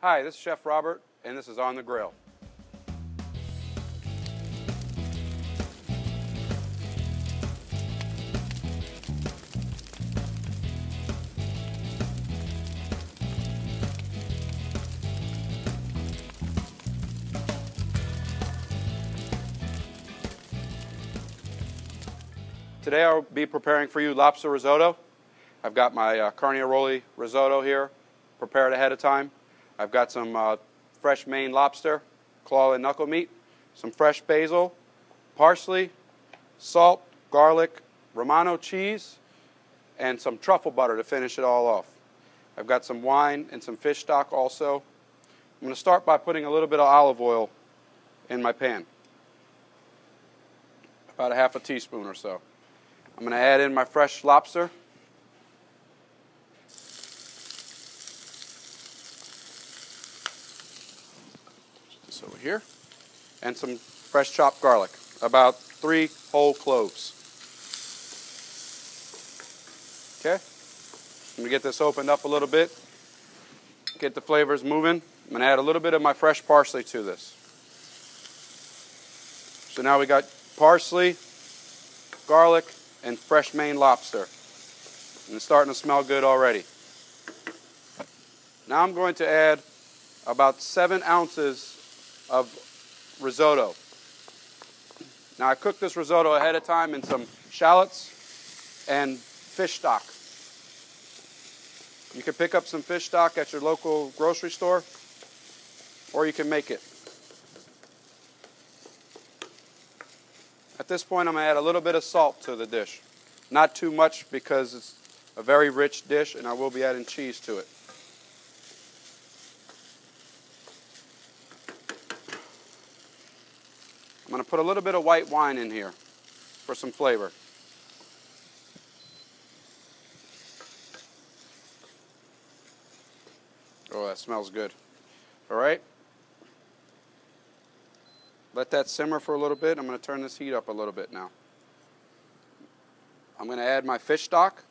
Hi, this is Chef Robert, and this is On the Grill. Today I'll be preparing for you lobster risotto. I've got my carniaroli risotto here prepared ahead of time. I've got some fresh Maine lobster, claw and knuckle meat, some fresh basil, parsley, salt, garlic, Romano cheese, and some truffle butter to finish it all off. I've got some wine and some fish stock also. I'm going to start by putting a little bit of olive oil in my pan, about a half a teaspoon or so. I'm going to add in my fresh lobster. This over here. And some fresh chopped garlic, about 3 whole cloves. Okay? I'm going to get this opened up a little bit, get the flavors moving. I'm going to add a little bit of my fresh parsley to this. So now we got parsley, garlic, and fresh Maine lobster. And it's starting to smell good already. Now I'm going to add about 7 ounces of risotto. Now I cooked this risotto ahead of time in some shallots and fish stock. You can pick up some fish stock at your local grocery store, or you can make it. At this point, I'm going to add a little bit of salt to the dish. Not too much because it's a very rich dish, and I will be adding cheese to it. I'm going to put a little bit of white wine in here for some flavor. Oh, that smells good. All right. Let that simmer for a little bit. I'm going to turn this heat up a little bit now. I'm going to add my fish stock,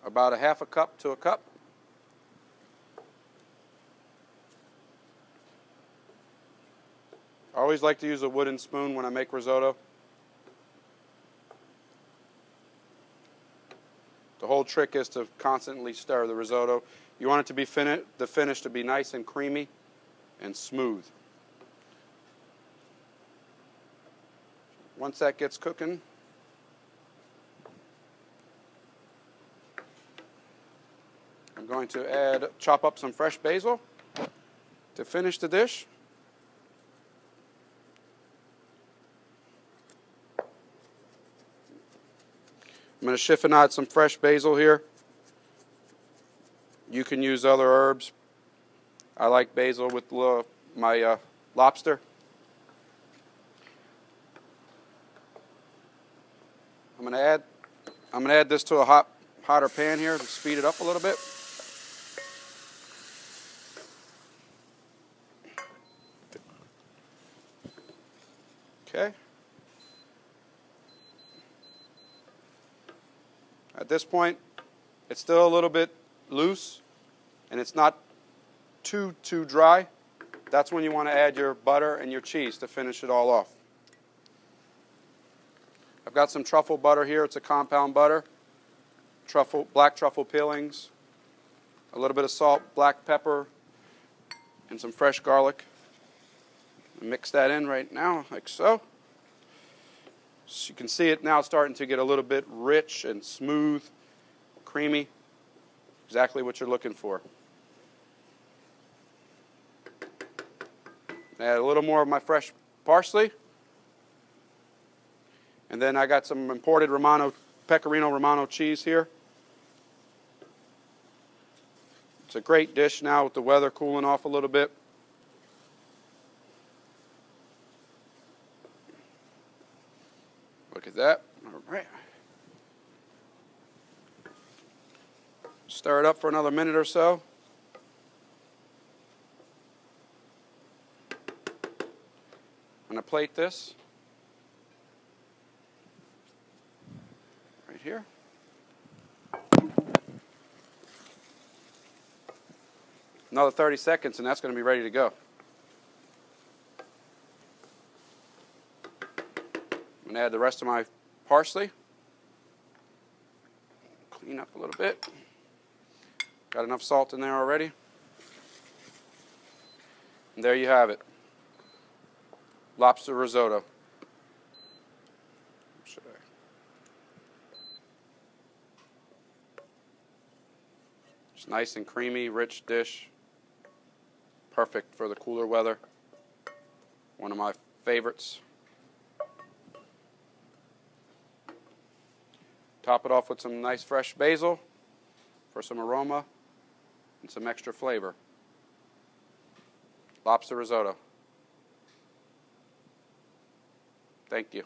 about a half a cup to a cup. I always like to use a wooden spoon when I make risotto. The whole trick is to constantly stir the risotto. You want it to be the finish to be nice and creamy and smooth. Once that gets cooking, I'm going to chop up some fresh basil to finish the dish. I'm going to chiffonade some fresh basil here. You can use other herbs. I like basil with my lobster. I'm going to add this to a hotter pan here to speed it up a little bit. Okay. At this point, it's still a little bit loose, and it's not too dry. That's when you want to add your butter and your cheese to finish it all off. I've got some truffle butter here. It's a compound butter. Black truffle peelings, a little bit of salt, black pepper, and some fresh garlic. Mix that in right now, like so. So you can see it now starting to get a little bit rich and smooth, creamy. Exactly what you're looking for. Add a little more of my fresh parsley. And then I got some imported Pecorino Romano cheese here. It's a great dish now with the weather cooling off a little bit. Look at that. All right. Stir it up for another minute or so. I'm going to plate this right here. Another 30 seconds and that's going to be ready to go. I'm going to add the rest of my parsley. Clean up a little bit. Got enough salt in there already. And there you have it. Lobster risotto. It's nice and creamy, rich dish. Perfect for the cooler weather. One of my favorites. Top it off with some nice fresh basil for some aroma and some extra flavor. Lobster risotto. Thank you.